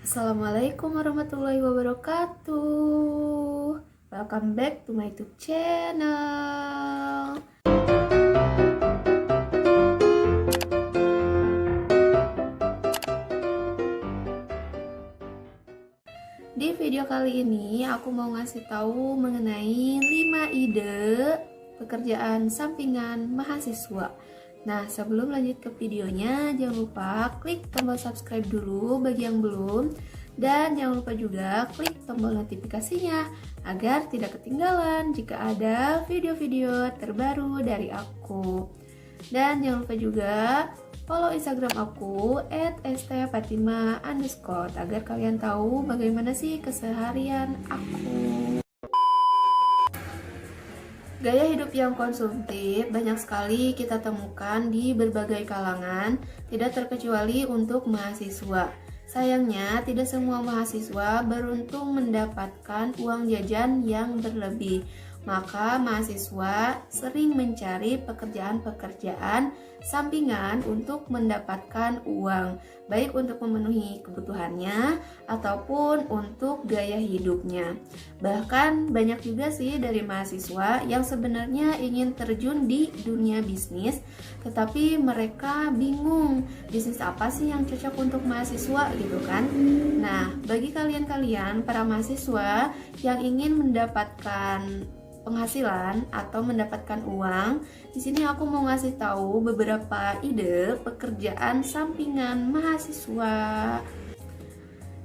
Assalamualaikum warahmatullahi wabarakatuh. Welcome back to my YouTube channel. Di video kali ini aku mau ngasih tahu mengenai 5 ide pekerjaan sampingan mahasiswa. Nah, sebelum lanjut ke videonya, jangan lupa klik tombol subscribe dulu bagi yang belum. Dan jangan lupa juga klik tombol notifikasinya agar tidak ketinggalan jika ada video-video terbaru dari aku. Dan jangan lupa juga follow Instagram aku @stfatima_ agar kalian tahu bagaimana sih keseharian aku. Gaya hidup yang konsumtif banyak sekali kita temukan di berbagai kalangan, tidak terkecuali untuk mahasiswa. Sayangnya, tidak semua mahasiswa beruntung mendapatkan uang jajan yang berlebih. Maka mahasiswa sering mencari pekerjaan-pekerjaan sampingan untuk mendapatkan uang, baik untuk memenuhi kebutuhannya ataupun untuk gaya hidupnya. Bahkan banyak juga sih dari mahasiswa yang sebenarnya ingin terjun di dunia bisnis, tetapi mereka bingung bisnis apa sih yang cocok untuk mahasiswa gitu kan. Nah, bagi kalian-kalian para mahasiswa yang ingin mendapatkan penghasilan atau mendapatkan uang, di sini aku mau ngasih tahu beberapa ide pekerjaan sampingan mahasiswa.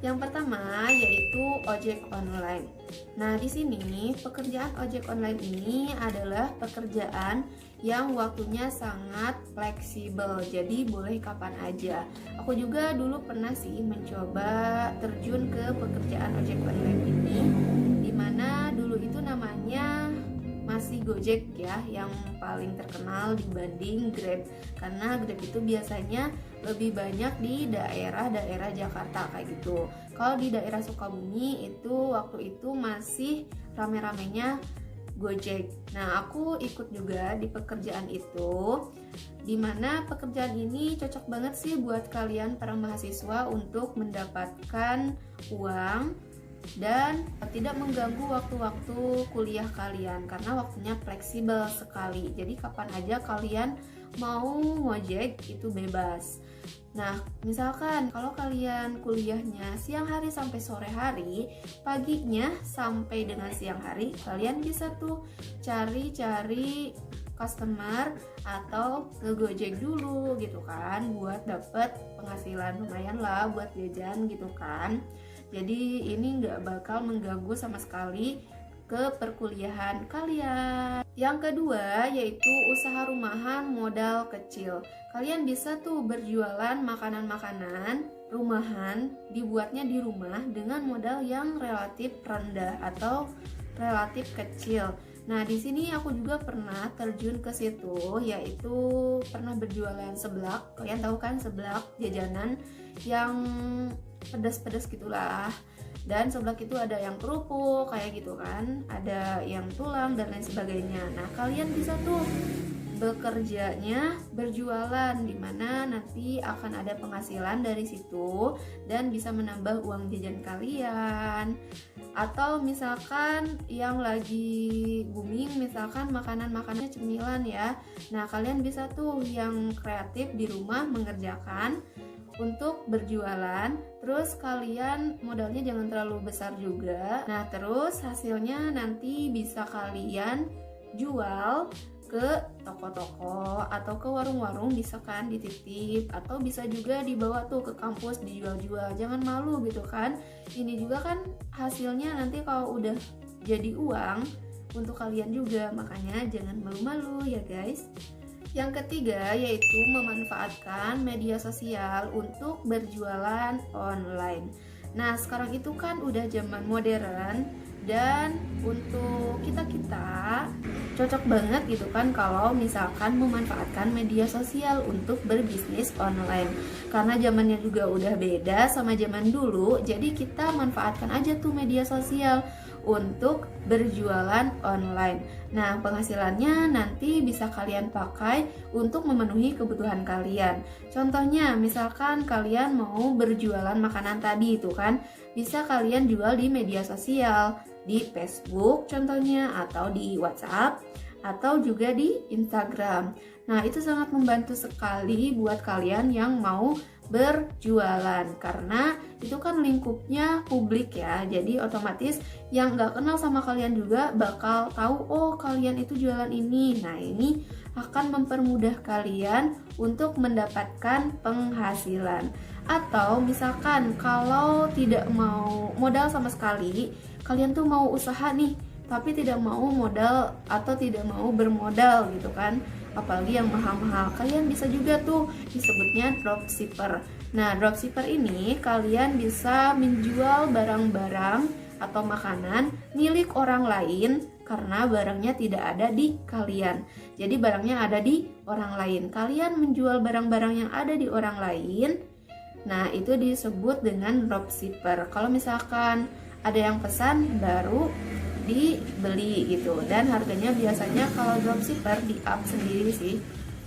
Yang pertama yaitu ojek online. Nah, di sini pekerjaan ojek online ini adalah pekerjaan yang waktunya sangat fleksibel, jadi boleh kapan aja. Aku juga dulu pernah sih mencoba terjun ke pekerjaan ojek online ini, dimana dulu itu namanya masih Gojek ya, yang paling terkenal dibanding Grab, karena Grab itu biasanya lebih banyak di daerah-daerah Jakarta kayak gitu. Kalau di daerah Sukabumi itu waktu itu masih rame-ramenya Gojek. Nah, aku ikut juga di pekerjaan itu, dimana pekerjaan ini cocok banget sih buat kalian para mahasiswa untuk mendapatkan uang dan tidak mengganggu waktu-waktu kuliah kalian, karena waktunya fleksibel sekali. Jadi kapan aja kalian mau ngojek itu bebas. Nah, misalkan kalau kalian kuliahnya siang hari sampai sore hari, paginya sampai dengan siang hari, kalian bisa tuh cari-cari customer atau ngegojek dulu gitu kan, buat dapet penghasilan lumayan lah buat jajan gitu kan. Jadi ini nggak bakal mengganggu sama sekali ke perkuliahan kalian. Yang kedua yaitu usaha rumahan modal kecil. Kalian bisa tuh berjualan makanan-makanan rumahan, dibuatnya di rumah dengan modal yang relatif rendah atau relatif kecil. Nah, di sini aku juga pernah terjun ke situ, yaitu pernah berjualan seblak. Kalian tahu kan seblak jajanan yang pedas-pedas gitulah. Dan seblak itu ada yang kerupuk kayak gitu kan, ada yang tulang dan lain sebagainya. Nah, kalian bisa tuh bekerjanya berjualan, dimana nanti akan ada penghasilan dari situ dan bisa menambah uang jajan kalian. Atau misalkan yang lagi booming, misalkan makanan-makanannya cemilan ya. Nah, kalian bisa tuh yang kreatif di rumah mengerjakan untuk berjualan, terus kalian modalnya jangan terlalu besar juga. Nah, terus hasilnya nanti bisa kalian jual ke toko-toko atau ke warung-warung, bisa kan dititip, atau bisa juga dibawa tuh ke kampus dijual-jual. Jangan malu gitu kan. Ini juga kan hasilnya nanti kalau udah jadi uang untuk kalian juga, makanya jangan malu-malu ya guys. Yang ketiga yaitu memanfaatkan media sosial untuk berjualan online. Nah, sekarang itu kan udah zaman modern, dan untuk kita-kita cocok banget gitu kan kalau misalkan memanfaatkan media sosial untuk berbisnis online. Karena zamannya juga udah beda sama zaman dulu, jadi kita manfaatkan aja tuh media sosial untuk berjualan online. Nah, penghasilannya nanti bisa kalian pakai untuk memenuhi kebutuhan kalian. Contohnya, misalkan kalian mau berjualan makanan tadi itu kan, bisa kalian jual di media sosial, di Facebook contohnya, atau di WhatsApp, atau juga di Instagram. Nah, itu sangat membantu sekali buat kalian yang mau berjualan, karena itu kan lingkupnya publik ya, jadi otomatis yang nggak kenal sama kalian juga bakal tahu, oh kalian itu jualan ini. Nah, ini akan mempermudah kalian untuk mendapatkan penghasilan. Atau misalkan kalau tidak mau modal sama sekali, kalian tuh mau usaha nih tapi tidak mau modal atau tidak mau bermodal gitu kan, apalagi yang mahal-mahal, kalian bisa juga tuh disebutnya dropshipper. Nah, dropshipper ini kalian bisa menjual barang-barang atau makanan milik orang lain karena barangnya tidak ada di kalian. Jadi barangnya ada di orang lain. Kalian menjual barang-barang yang ada di orang lain. Nah, itu disebut dengan dropshipper. Kalau misalkan ada yang pesan baru dibeli gitu, dan harganya biasanya kalau dropshipper di up sendiri sih.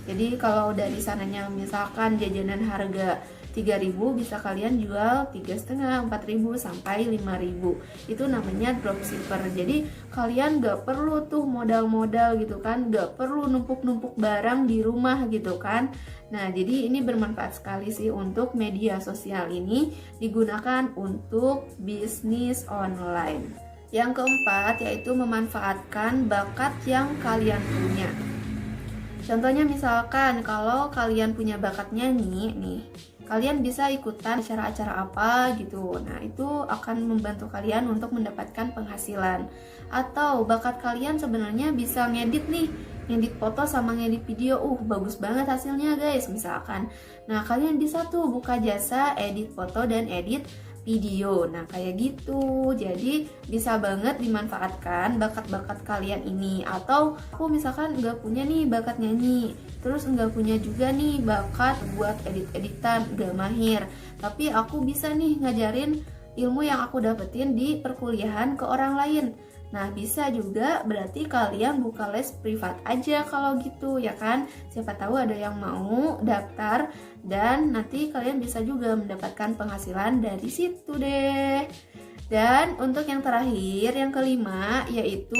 Jadi kalau dari sananya misalkan jajanan harga 3.000, bisa kalian jual 3,5, 4.000 sampai 5.000. Itu namanya dropshipper. Jadi kalian gak perlu tuh modal-modal gitu kan, gak perlu numpuk-numpuk barang di rumah gitu kan. Nah, jadi ini bermanfaat sekali sih untuk media sosial ini digunakan untuk bisnis online. Yang keempat yaitu memanfaatkan bakat yang kalian punya. Contohnya misalkan kalau kalian punya bakat nyanyi nih, kalian bisa ikutan acara-acara apa gitu. Nah, itu akan membantu kalian untuk mendapatkan penghasilan. Atau bakat kalian sebenarnya bisa ngedit nih, ngedit foto sama ngedit video. Bagus banget hasilnya guys misalkan. Nah, kalian bisa tuh buka jasa edit foto dan edit video. Nah, kayak gitu. Jadi bisa banget dimanfaatkan bakat-bakat kalian ini. Atau aku misalkan nggak punya nih bakat nyanyi, terus nggak punya juga nih bakat buat edit-editan, nggak mahir, tapi aku bisa nih ngajarin ilmu yang aku dapetin di perkuliahan ke orang lain. Nah, bisa juga berarti kalian buka les privat aja kalau gitu ya kan. Siapa tahu ada yang mau daftar dan nanti kalian bisa juga mendapatkan penghasilan dari situ deh. Dan untuk yang terakhir, yang kelima, yaitu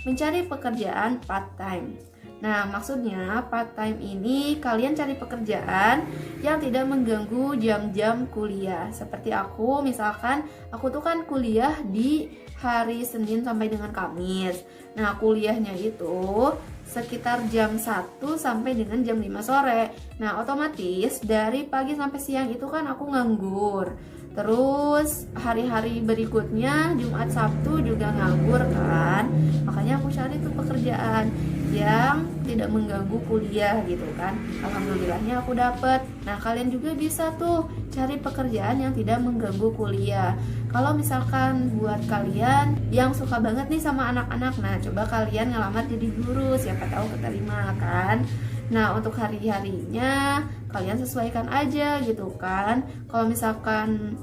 mencari pekerjaan part-time. Nah, maksudnya part-time ini kalian cari pekerjaan yang tidak mengganggu jam-jam kuliah. Seperti aku, misalkan aku tuh kan kuliah di hari Senin sampai dengan Kamis. Nah, kuliahnya itu sekitar jam 1 sampai dengan jam 5 sore. Nah, otomatis dari pagi sampai siang itu kan aku nganggur. Terus hari-hari berikutnya Jumat Sabtu juga nganggur kan. Makanya aku cari tuh pekerjaan yang tidak mengganggu kuliah gitu kan. Alhamdulillahnya aku dapet. Nah, kalian juga bisa tuh cari pekerjaan yang tidak mengganggu kuliah. Kalau misalkan buat kalian yang suka banget nih sama anak-anak, nah coba kalian ngelamar jadi guru, siapa tahu keterima kan. Nah, untuk hari-harinya kalian sesuaikan aja gitu kan. Kalau misalkan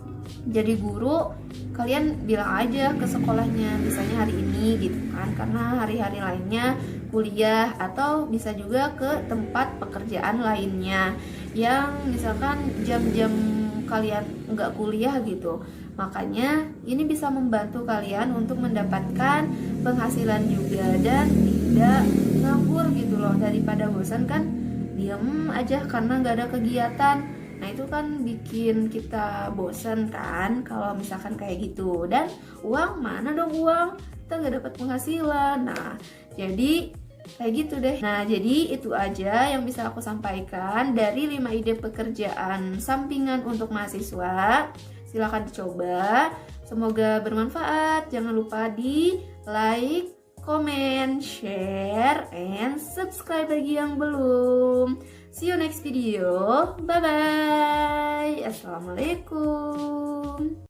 jadi guru, kalian bilang aja ke sekolahnya misalnya hari ini gitu kan, karena hari-hari lainnya kuliah. Atau bisa juga ke tempat pekerjaan lainnya yang misalkan jam-jam kalian nggak kuliah gitu. Makanya ini bisa membantu kalian untuk mendapatkan penghasilan juga dan tidak nganggur gitu loh. Daripada bosan kan diem aja karena nggak ada kegiatan. Nah, itu kan bikin kita bosan kan kalau misalkan kayak gitu. Dan uang, mana dong uang? Kita nggak dapat penghasilan. Nah, jadi kayak gitu deh. Nah, jadi itu aja yang bisa aku sampaikan dari 5 ide pekerjaan sampingan untuk mahasiswa. Silahkan dicoba. Semoga bermanfaat. Jangan lupa di like, comment, share, and subscribe bagi yang belum. See you next video. Bye-bye. Assalamualaikum.